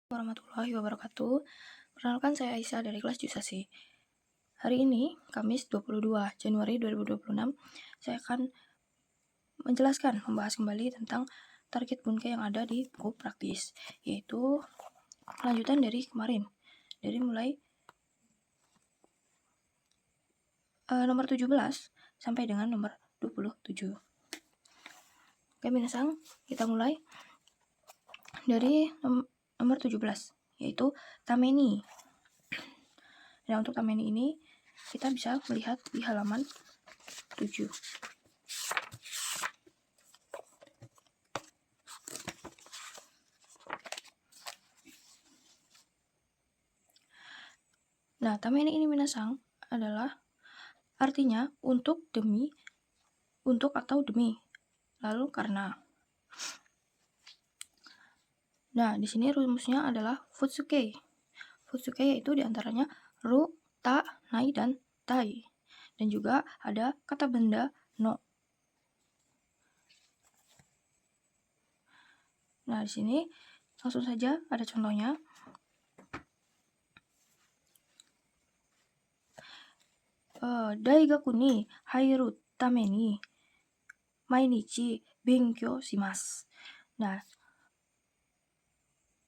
Warahmatullahi wabarakatuh. Perkenalkan, saya Aisyah dari kelas Jusasi. Hari ini, Kamis 22 Januari 2026, saya akan membahas kembali tentang target Bunke yang ada di buku praktis, yaitu lanjutan dari kemarin, dari mulai nomor 17 sampai dengan nomor 27. Oke, minasang, kita mulai dari nomor 17, yaitu Tameni. Nah, untuk Tameni ini kita bisa melihat di halaman 7. Nah, Tameni ini minasang adalah artinya untuk, demi, untuk atau demi, lalu karena. Nah, di sini rumusnya adalah Futsuke. Futsuke yaitu diantaranya ru, ta, nai, dan tai. Dan juga ada kata benda no. Nah, di sini langsung saja ada contohnya. Daigaku ni hairu tame ni mainichi benkyou shimasu. Nah,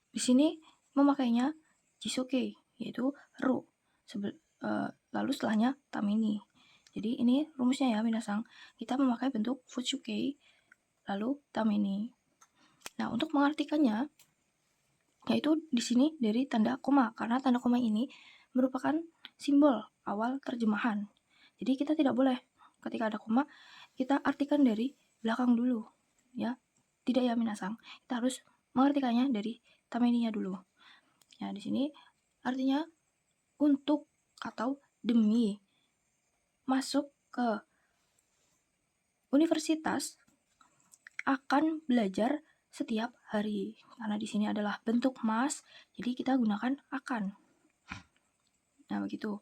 di sini memakainya jisuke, yaitu ru, lalu setelahnya tameni. Jadi ini rumusnya ya minasang, kita memakai bentuk futsuke lalu tameni. Nah, untuk mengartikannya, yaitu di sini dari tanda koma, karena tanda koma ini merupakan simbol awal terjemahan. Jadi kita tidak boleh ketika ada koma kita artikan dari belakang dulu, ya. Tidak ya minasang, kita harus mengartikannya dari tameninya dulu. Ya, di sini artinya untuk atau demi masuk ke universitas akan belajar setiap hari. Karena di sini adalah bentuk mas, jadi kita gunakan akan. Nah, begitu.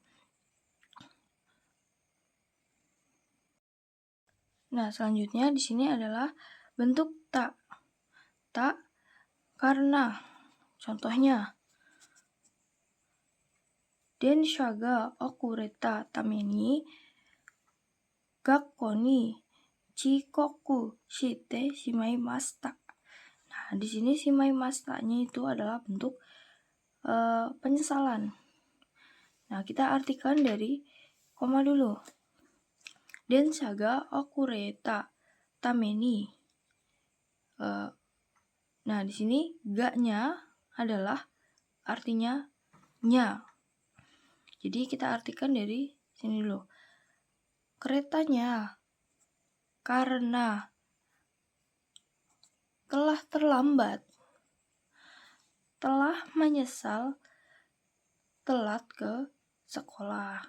Nah, selanjutnya di sini adalah bentuk tak. Tak karena. Contohnya, densha ga okureta tame ni gakkou ni chikoku shite shimaimashita. Nah, di sini shimaimashita-nya itu adalah bentuk penyesalan. Nah, kita artikan dari koma dulu. Densha ga okureta tame ni. Nah, di sini ga-nya adalah artinya nya. Jadi kita artikan dari sini dulu. Keretanya karena telah terlambat, telah menyesal telat ke sekolah.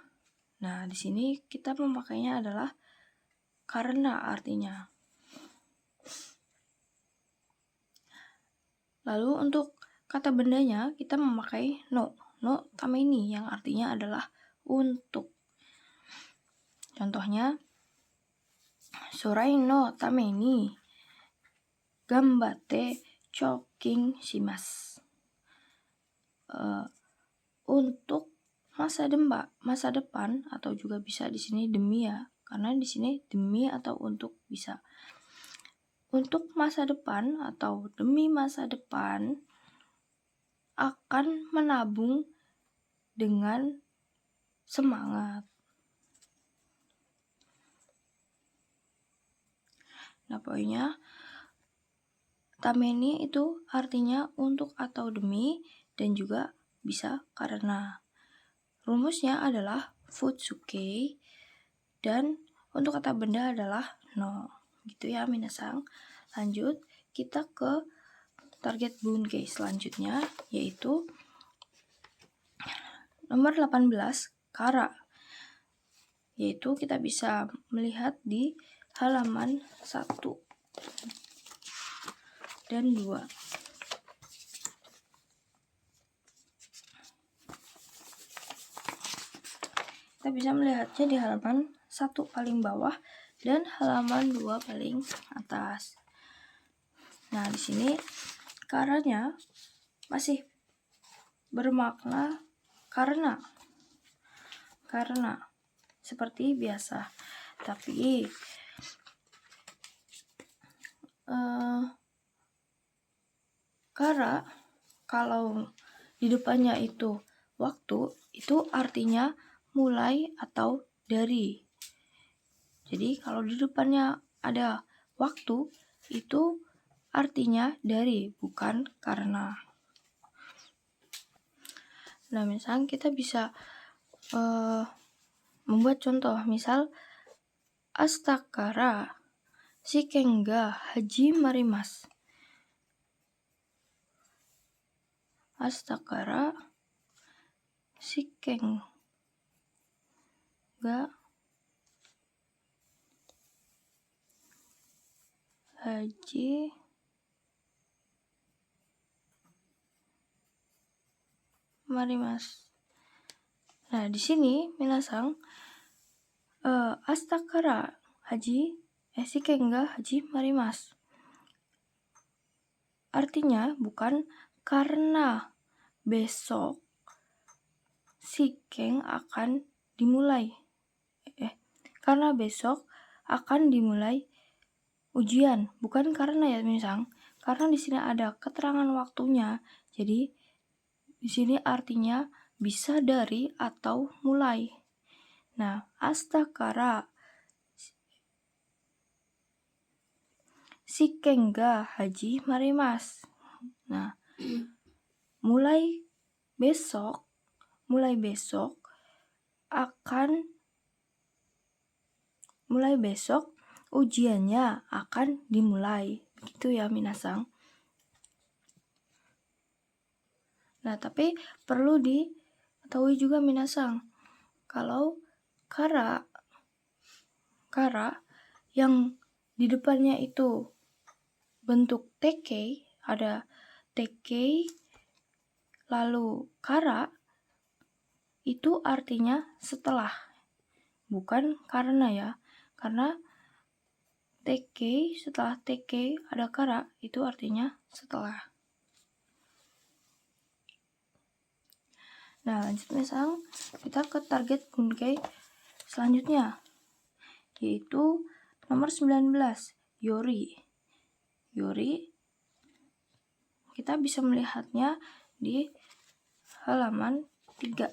Nah, di sini kita memakainya adalah karena artinya. Lalu untuk kata bendanya kita memakai no. No tameni yang artinya adalah untuk. Contohnya, sorai no tameni gambatte choking shimasu. Untuk masa depan atau juga bisa di sini demi ya, karena di sini demi atau untuk bisa. Untuk masa depan atau demi masa depan akan menabung dengan semangat. Nah, poinnya tameni itu artinya untuk atau demi dan juga bisa karena. Rumusnya adalah futsuke dan untuk kata benda adalah no. Gitu ya minasang. Lanjut kita ke target bunke selanjutnya, yaitu nomor 18 kara. Yaitu kita bisa melihat di halaman 1 dan 2. Kita bisa melihatnya di halaman 1 paling bawah dan halaman 2 paling atas. Nah, di sini karanya masih bermakna karena seperti biasa. Tapi kara kalau di depannya itu waktu, itu artinya mulai atau dari. Jadi kalau di depannya ada waktu, itu artinya dari, bukan karena. Nah, misalnya kita bisa membuat contoh, misal astakara shiken ga hajimarimasu. Astakara shiken ga hajimarimasu. Nah, di sini minasang astakara shiken ga hajimarimasu. Artinya bukan karena besok shiken akan dimulai. Karena besok akan dimulai ujian, bukan karena ya misal. Karena di sini ada keterangan waktunya. Jadi di sini artinya bisa dari atau mulai. Nah, astakara shiken ga hajimarimasu. Nah, mulai besok ujiannya akan dimulai. Begitu ya minasang. Nah, tapi perlu diketahui juga minasang, kalau kara yang di depannya itu bentuk tekkei, ada tekkei lalu kara, itu artinya setelah, bukan karena ya. Karena tekkei, setelah tekkei ada kara, itu artinya setelah. Nah, lanjut misal kita ke target bunkei selanjutnya, yaitu nomor 19, yori. Yori kita bisa melihatnya di halaman 3.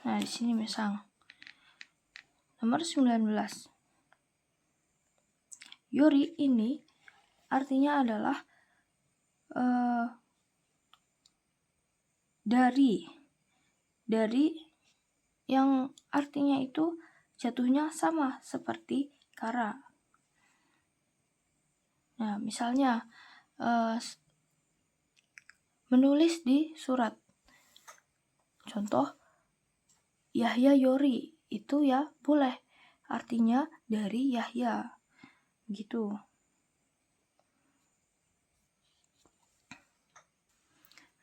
Nah, di sini misal nomor 19. Yori ini artinya adalah dari yang artinya itu jatuhnya sama seperti kara. Nah, misalnya menulis di surat. Contoh, Yahya Yori, itu ya boleh. Artinya dari Yahya. Gitu.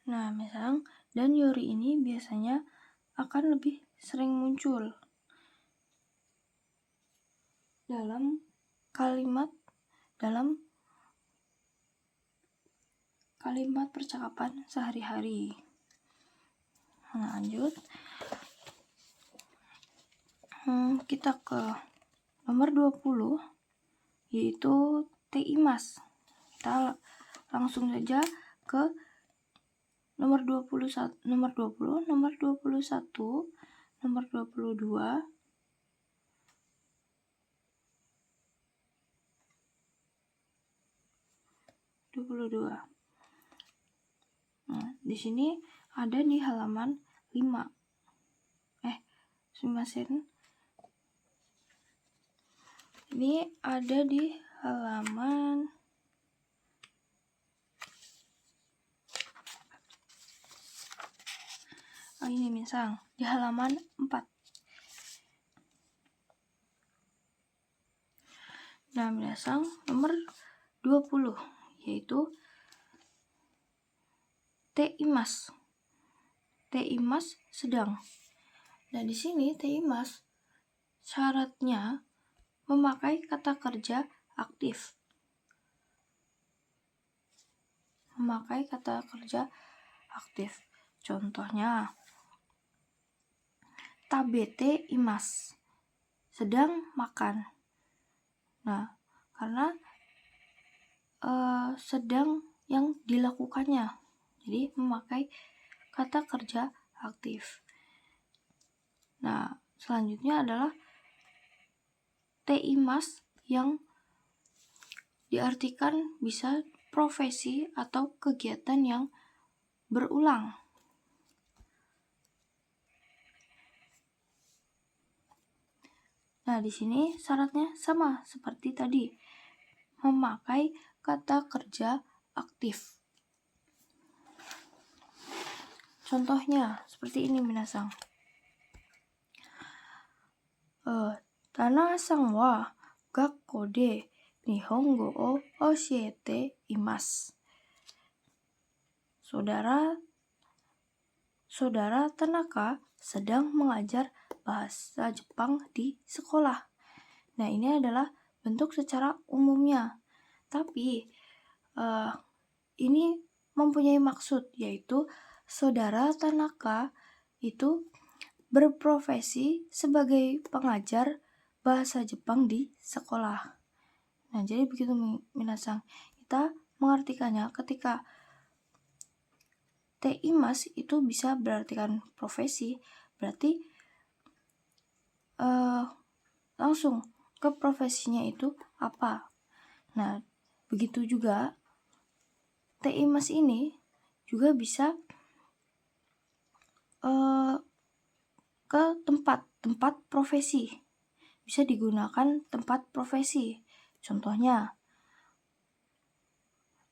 Nah, misal dan Yori ini biasanya akan lebih sering muncul dalam kalimat percakapan sehari-hari. Nah, lanjut. Kita ke nomor 20, yaitu teimas. Kita langsung saja ke nomor 21, nomor 20, nomor 21, nomor 22, Nah, di sini ada di halaman 5. Ini ada di halaman ini misal di halaman 4. Nah, misal nomor 20, yaitu teimas. Teimas sedang. Nah, di sini teimas syaratnya memakai kata kerja aktif. Memakai kata kerja aktif. Contohnya, tabete imas, sedang makan. Nah, karena sedang yang dilakukannya, jadi memakai kata kerja aktif. Nah, selanjutnya adalah teimas yang diartikan bisa profesi atau kegiatan yang berulang. Nah, di sini syaratnya sama seperti tadi, memakai kata kerja aktif. Contohnya seperti ini minasang. Tana-san wa gakko de Nihongo o oshiete imasu. Saudara Tanaka sedang mengajar bahasa Jepang di sekolah. Nah, ini adalah bentuk secara umumnya. Tapi ini mempunyai maksud, yaitu saudara Tanaka itu berprofesi sebagai pengajar bahasa Jepang di sekolah. Nah, jadi begitu minasang. Kita mengartikannya ketika teimas itu bisa berartikan profesi, berarti langsung ke profesinya itu apa. Nah, begitu juga teimas ini juga bisa ke tempat profesi. Bisa digunakan tempat profesi. Contohnya,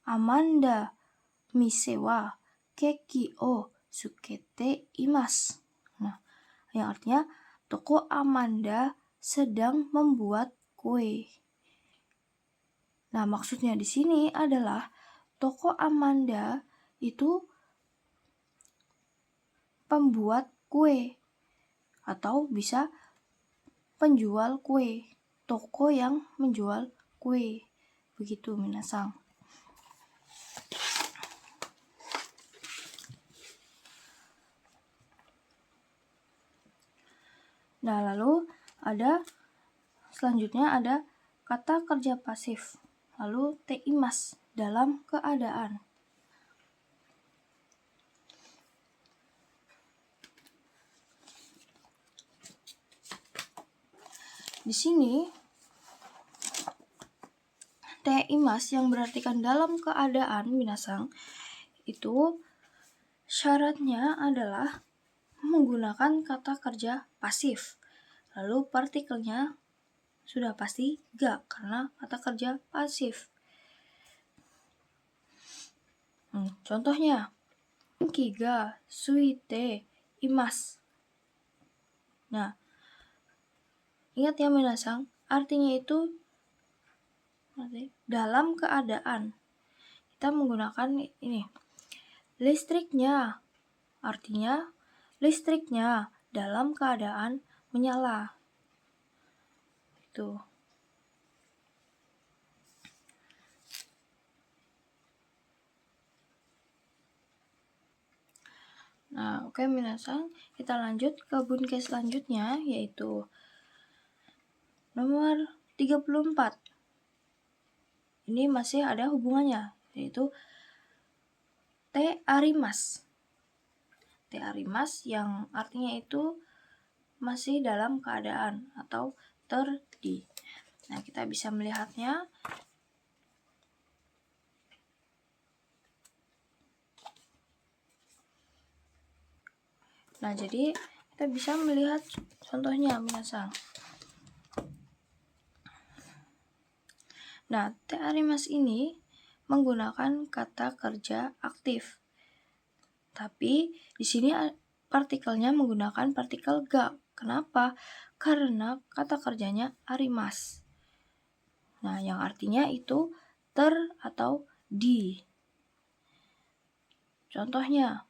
Amanda mise wa keki o tsukete imasu. Nah, yang artinya toko Amanda sedang membuat kue. Nah, maksudnya di sini adalah toko Amanda itu pembuat kue atau bisa penjual kue, toko yang menjual kue. Begitu minasang. Nah, lalu selanjutnya ada kata kerja pasif. Lalu teimas, dalam keadaan. Di sini teimas yang berartikan dalam keadaan minasang itu syaratnya adalah menggunakan kata kerja pasif. Lalu partikelnya sudah pasti ga karena kata kerja pasif. Contohnya, Genki ga suite imasu. Nah, ingat ya minasang, artinya itu dalam keadaan. Kita menggunakan ini. Listriknya, artinya listriknya dalam keadaan menyala. Itu. Nah, oke minasang, kita lanjut ke bunke selanjutnya, yaitu nomor 34. Ini masih ada hubungannya, yaitu te arimas. Te arimas yang artinya itu masih dalam keadaan atau terdi. Nah, kita bisa melihatnya. Nah, jadi kita bisa melihat contohnya minasang. Nah, te arimas ini menggunakan kata kerja aktif. Tapi di sini partikelnya menggunakan partikel ga. Kenapa? Karena kata kerjanya arimas. Nah, yang artinya itu ter atau di. Contohnya,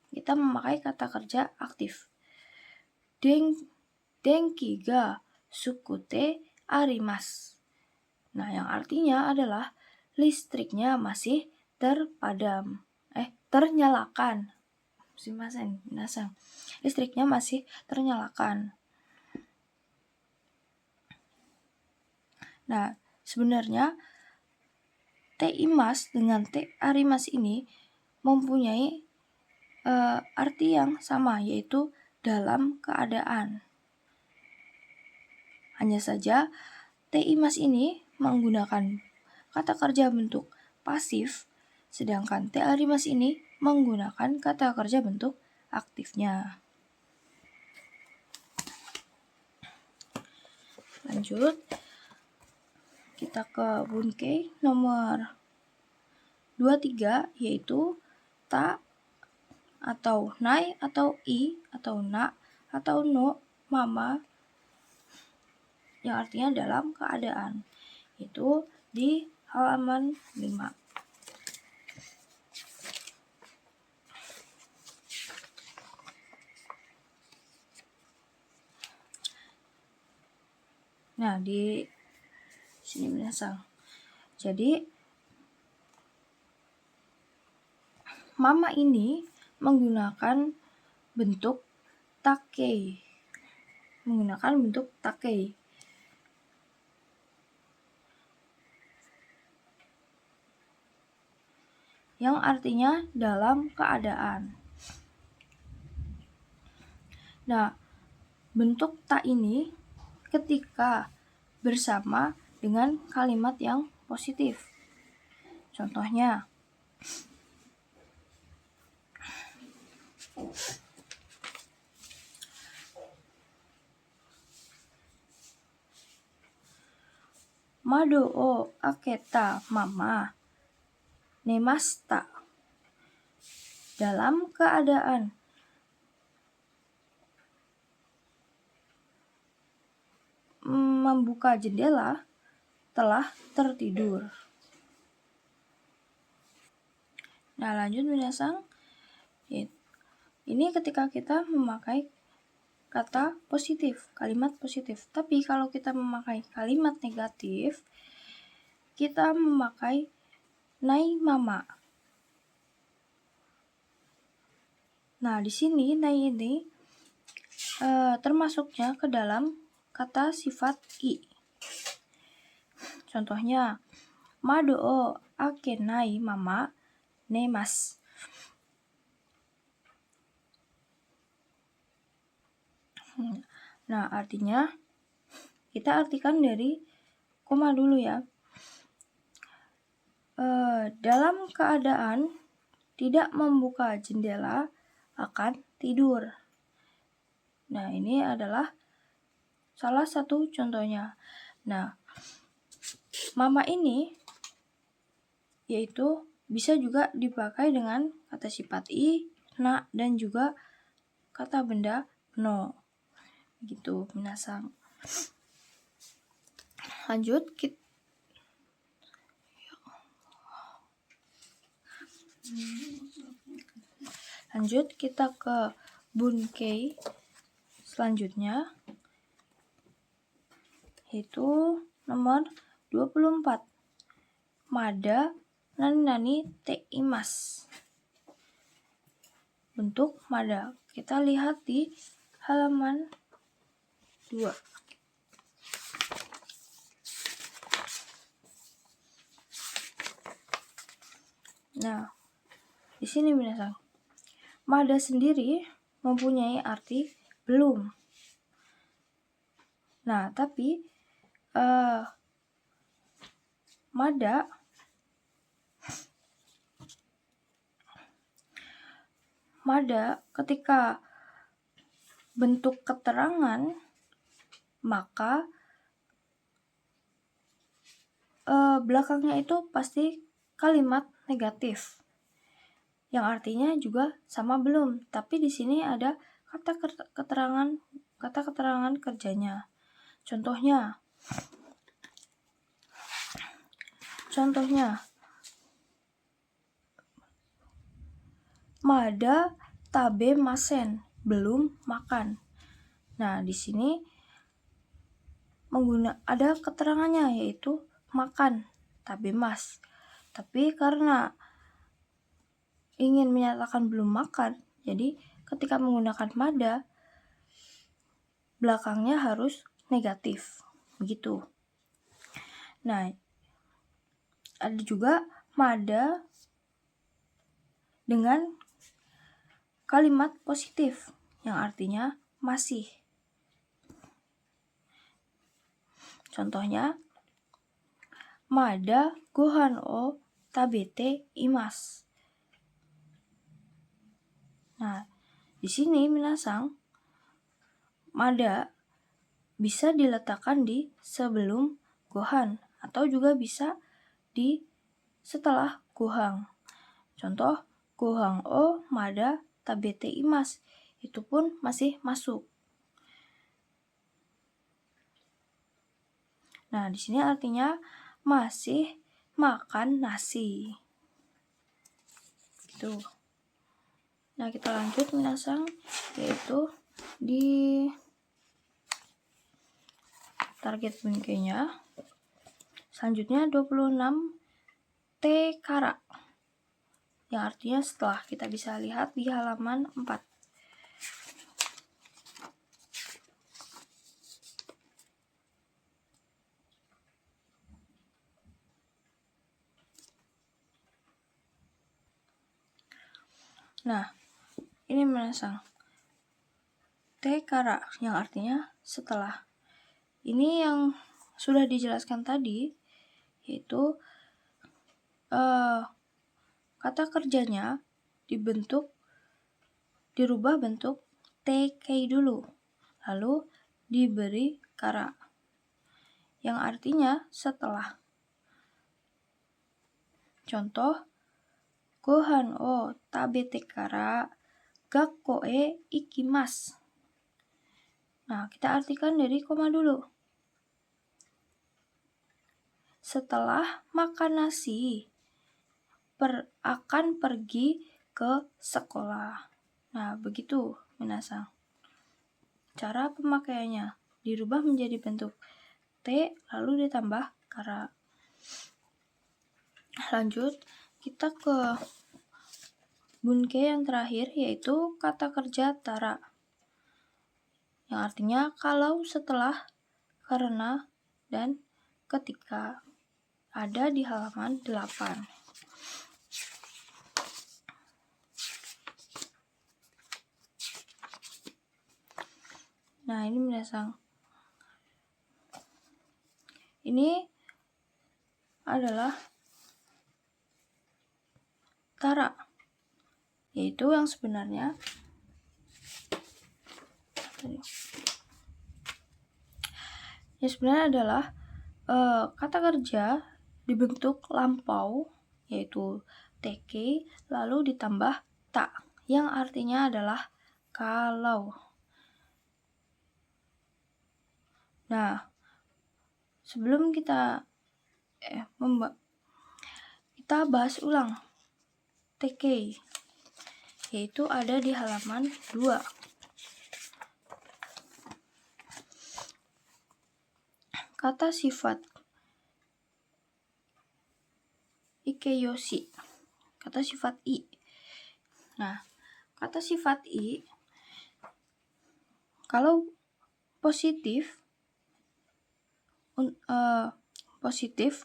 kita memakai kata kerja aktif. Denki ga sukute arimasu. Nah, yang artinya adalah listriknya masih ternyalakan. Listriknya masih ternyalakan. Nah, sebenarnya T imas dengan T arimas ini mempunyai arti yang sama, yaitu dalam keadaan. Hanya saja T imas ini menggunakan kata kerja bentuk pasif, sedangkan T arimas ini menggunakan kata kerja bentuk aktifnya. Lanjut, kita ke Bunkei nomor 23, yaitu ta atau nai atau i atau na atau no mama, yang artinya dalam keadaan. Itu di halaman 5. Nah, di sini minasang. Jadi mama ini menggunakan bentuk takei. Yang artinya dalam keadaan. Nah, bentuk ta ini ketika bersama dengan kalimat yang positif. Contohnya, Mado o aketa mama nemasta. Dalam keadaan membuka jendela, telah tertidur. Nah, lanjut minasang. Ini ketika kita memakai kata positif, kalimat positif. Tapi kalau kita memakai kalimat negatif, kita memakai nai mama. Nah, di sini nai ini termasuknya ke dalam kata sifat i. Contohnya, Mado o akenai mama nemas. Nah, artinya kita artikan dari koma dulu ya. Dalam keadaan tidak membuka jendela akan tidur. Nah, ini adalah salah satu contohnya. Nah, mama ini yaitu bisa juga dipakai dengan kata sifat i, na, dan juga kata benda no. Gitu, minasang. Lanjut, kita ke Bunkei selanjutnya, yaitu nomor 24. Mada nani te imas. Bentuk mada. Kita lihat di halaman 2. Nah, di sini minasang. Mada sendiri mempunyai arti belum. Nah, tapi mada ketika bentuk keterangan, maka belakangnya itu pasti kalimat negatif, yang artinya juga sama belum. Tapi di sini ada kata keterangan kerjanya. Contohnya, Mada tabe masen, belum makan. Nah, di sini ada keterangannya, yaitu makan tabemas. Tapi karena ingin menyatakan belum makan, jadi ketika menggunakan mada, belakangnya harus negatif. Begitu. Nah, ada juga mada dengan kalimat positif yang artinya masih. Contohnya, mada gohan o tabete imas. Nah, di sini minasang, mada bisa diletakkan di sebelum gohan atau juga bisa di setelah gohang. Contoh, gohang o mada tabete imas. Itu pun masih masuk. Nah, di sini artinya masih makan nasi. Gitu. Nah, kita lanjut minasang, yaitu di target bunkenya. Selanjutnya 26 tekara. Yang artinya setelah, kita bisa lihat di halaman 4. Nah, ini minasang, tekara yang artinya setelah. Ini yang sudah dijelaskan tadi, yaitu kata kerjanya dirubah bentuk TK dulu, lalu diberi kara, yang artinya setelah. Contoh, gohan o tabete kara gakko e ikimasu. Nah, kita artikan dari koma dulu. Setelah makan nasi, akan pergi ke sekolah. Nah, begitu minasang. Cara pemakaiannya dirubah menjadi bentuk T lalu ditambah kara. Lanjut, kita ke bunke yang terakhir, yaitu kata kerja tara. Yang artinya kalau, setelah, karena, dan ketika. Ada di halaman 8. Nah, ini minasang. Ini adalah tara, yaitu yang sebenarnya adalah kata kerja dibentuk lampau, yaitu TK, lalu ditambah ta, yang artinya adalah kalau. Nah, sebelum kita bahas ulang TK, yaitu ada di halaman 2. Kata sifat ikeyoshi, kata sifat i. Nah, kata sifat i kalau positif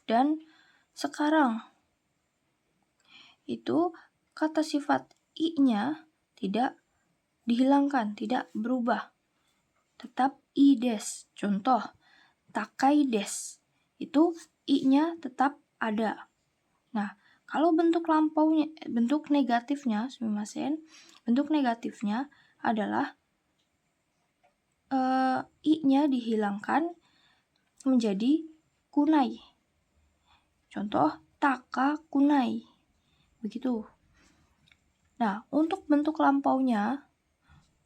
dan sekarang, itu kata sifat i-nya tidak dihilangkan, tidak berubah, tetap i des. Contoh, takai des, itu i-nya tetap ada. Nah, kalau bentuk lampaunya, bentuk negatifnya, bentuk negatifnya adalah i-nya dihilangkan menjadi kunai. Contoh, taka kunai. Begitu. Nah, untuk bentuk lampaunya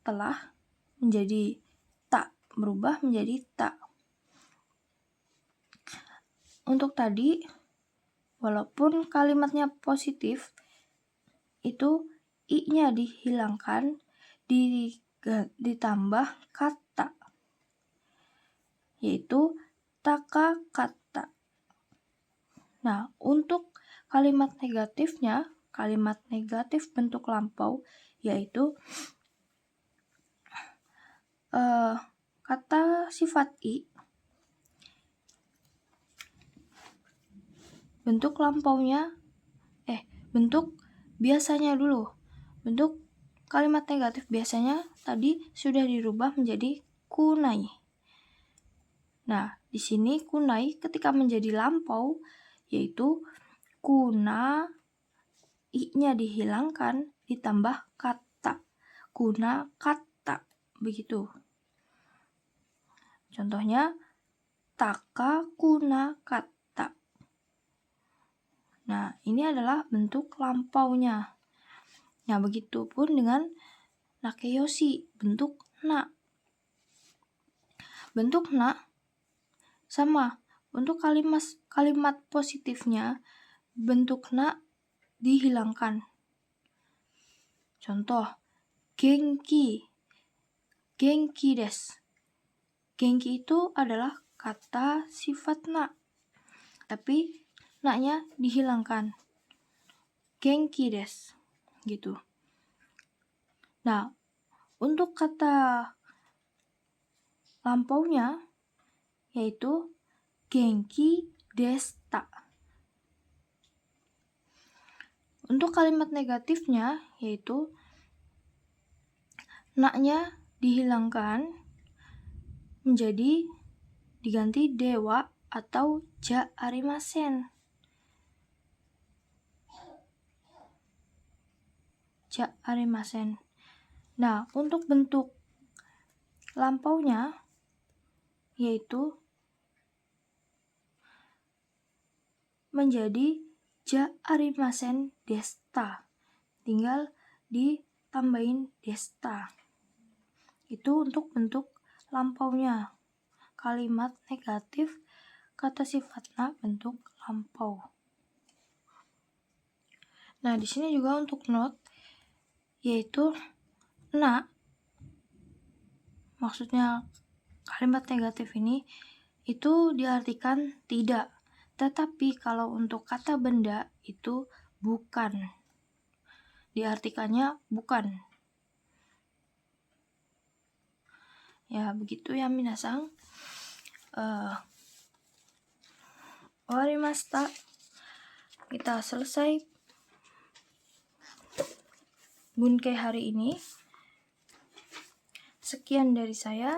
telah menjadi tak, berubah menjadi tak. Untuk tadi, walaupun kalimatnya positif, itu i-nya dihilangkan, ditambah kata, yaitu taka kata. Nah, untuk kalimat negatifnya, kalimat negatif bentuk lampau yaitu kata sifat i, bentuk lampaunya, bentuk biasanya dulu. Bentuk kalimat negatif biasanya tadi sudah dirubah menjadi kunai. Nah, di sini kunai ketika menjadi lampau yaitu kuna, i-nya dihilangkan ditambah kata. Kuna kata, begitu. Contohnya taka kuna kata. Nah, ini adalah bentuk lampaunya. Nah, begitupun dengan nakeyoshi, bentuk na. Bentuk na sama. Untuk kalimat positifnya, bentuk na dihilangkan. Contoh, genki. Genki desu. Genki itu adalah kata sifat na. Tapi na-nya dihilangkan. Genki desu. Gitu. Nah, untuk kata lampaunya yaitu genki deshita. Untuk kalimat negatifnya yaitu na-nya dihilangkan menjadi diganti dewa atau ja arimasen. Ja arimasen. Nah, untuk bentuk lampaunya yaitu menjadi ja arimasen deshita. Tinggal ditambahin deshita. Itu untuk bentuk lampaunya. Kalimat negatif kata sifat na bentuk lampau. Nah, di sini juga untuk note yaitu na, maksudnya kalimat negatif ini itu diartikan tidak. Tetapi kalau untuk kata benda itu bukan. Diartikannya bukan. Ya, begitu ya minasang. Owarimashita. Kita selesai bunkei hari ini. Sekian dari saya.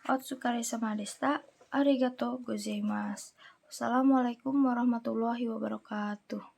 Otsukaresama deshita. Arigatou gozaimasu. Wassalamualaikum warahmatullahi wabarakatuh.